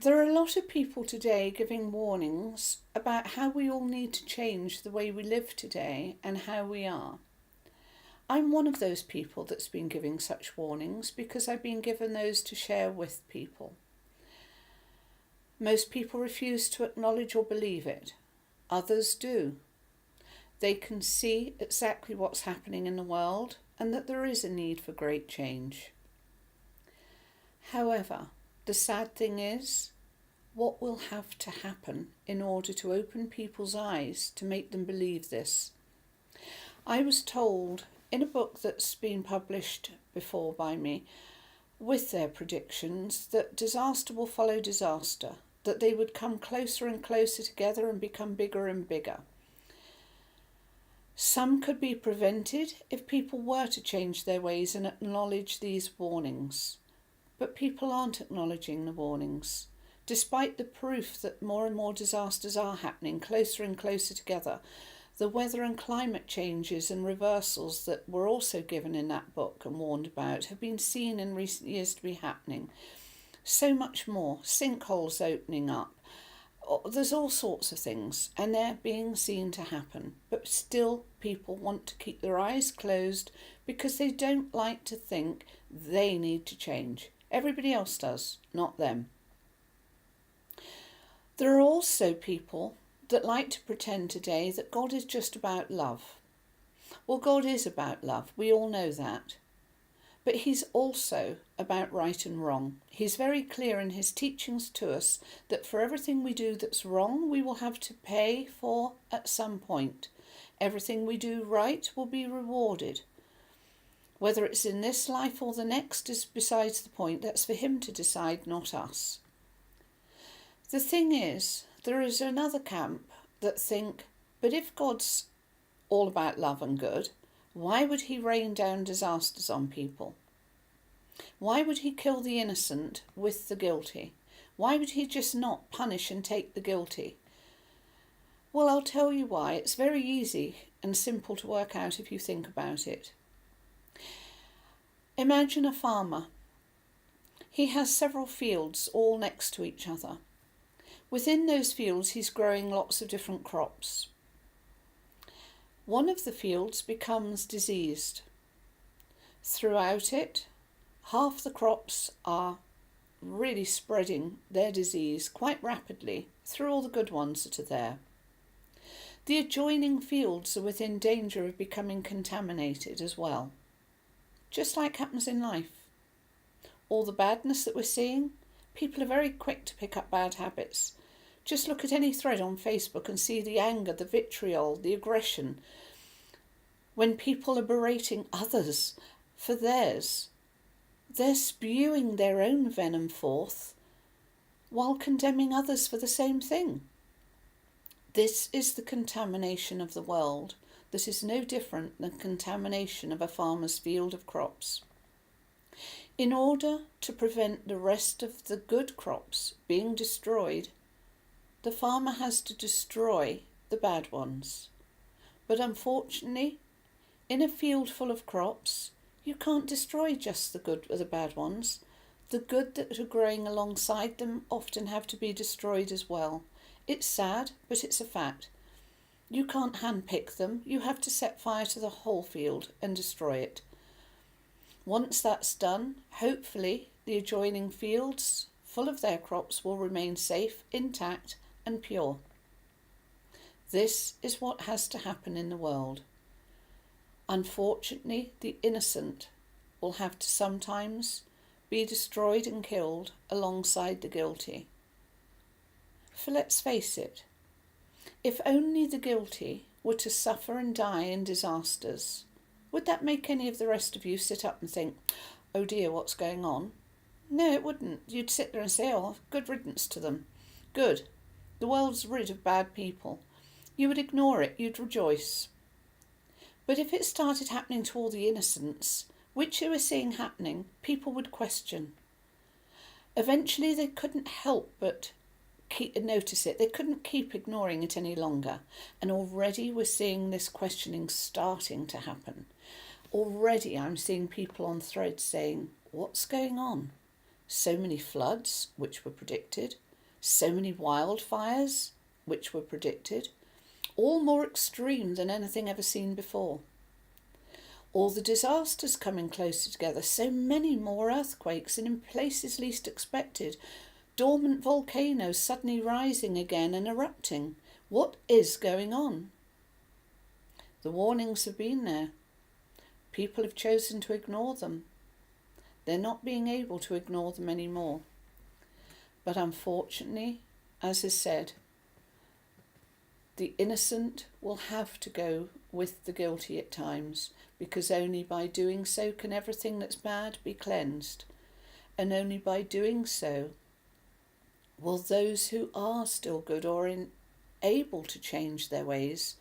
There are a lot of people today giving warnings about how we all need to change the way we live today and how we are. I'm one of those people that's been giving such warnings because I've been given those to share with people. Most people refuse to acknowledge or believe it. Others do. They can see exactly what's happening in the world and that there is a need for great change. However, the sad thing is, what will have to happen in order to open people's eyes to make them believe this? I was told in a book that's been published before by me, with their predictions, that disaster will follow disaster, that they would come closer and closer together and become bigger and bigger. Some could be prevented if people were to change their ways and acknowledge these warnings. But people aren't acknowledging the warnings. Despite the proof that more and more disasters are happening closer and closer together, the weather and climate changes and reversals that were also given in that book and warned about have been seen in recent years to be happening. So much more. Sinkholes opening up. There's all sorts of things, and they're being seen to happen. But still, people want to keep their eyes closed because they don't like to think they need to change. Everybody else does, not them. There are also people that like to pretend today that God is just about love. Well, God is about love. We all know that. But he's also about right and wrong. He's very clear in his teachings to us that for everything we do that's wrong, we will have to pay for at some point. Everything we do right will be rewarded. Whether it's in this life or the next is besides the point. That's for him to decide, not us. The thing is, there is another camp that think, but if God's all about love and good, why would he rain down disasters on people? Why would he kill the innocent with the guilty? Why would he just not punish and take the guilty? Well, I'll tell you why. It's very easy and simple to work out if you think about it. Imagine a farmer. He has several fields all next to each other. Within those fields, he's growing lots of different crops. One of the fields becomes diseased. Throughout it, half the crops are really spreading their disease quite rapidly through all the good ones that are there. The adjoining fields are within danger of becoming contaminated as well, just like happens in life. All the badness that we're seeing, people are very quick to pick up bad habits. Just look at any thread on Facebook and see the anger, the vitriol, the aggression. When people are berating others for theirs, they're spewing their own venom forth while condemning others for the same thing. This is the contamination of the world that is no different than contamination of a farmer's field of crops. In order to prevent the rest of the good crops being destroyed, the farmer has to destroy the bad ones. But unfortunately, in a field full of crops, you can't destroy just the good or the bad ones. The good that are growing alongside them often have to be destroyed as well. It's sad, but it's a fact. You can't handpick them. You have to set fire to the whole field and destroy it. Once that's done, hopefully the adjoining fields full of their crops will remain safe, intact, and pure. This is what has to happen in the world. Unfortunately, the innocent will have to sometimes be destroyed and killed alongside the guilty. For let's face it, if only the guilty were to suffer and die in disasters, would that make any of the rest of you sit up and think, oh dear, what's going on? No, it wouldn't. You'd sit there and say, oh, good riddance to them. Good. The world's rid of bad people. You would ignore it. You'd rejoice. But if it started happening to all the innocents, which you were seeing happening, people would question. Eventually they couldn't help but notice it. They couldn't keep ignoring it any longer. And already we're seeing this questioning starting to happen. Already I'm seeing people on threads saying, what's going on? So many floods, which were predicted. So many wildfires, which were predicted, all more extreme than anything ever seen before. All the disasters coming closer together, so many more earthquakes, and in places least expected, dormant volcanoes suddenly rising again and erupting. What is going on? The warnings have been there. People have chosen to ignore them. They're not being able to ignore them anymore. But unfortunately, as is said, the innocent will have to go with the guilty at times, because only by doing so can everything that's bad be cleansed. And only by doing so will those who are still good or able to change their ways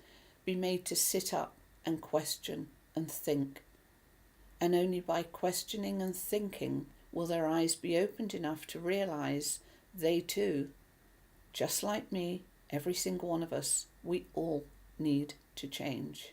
be made to sit up and question and think. And only by questioning and thinking will their eyes be opened enough to realise they too, just like me, every single one of us, we all need to change.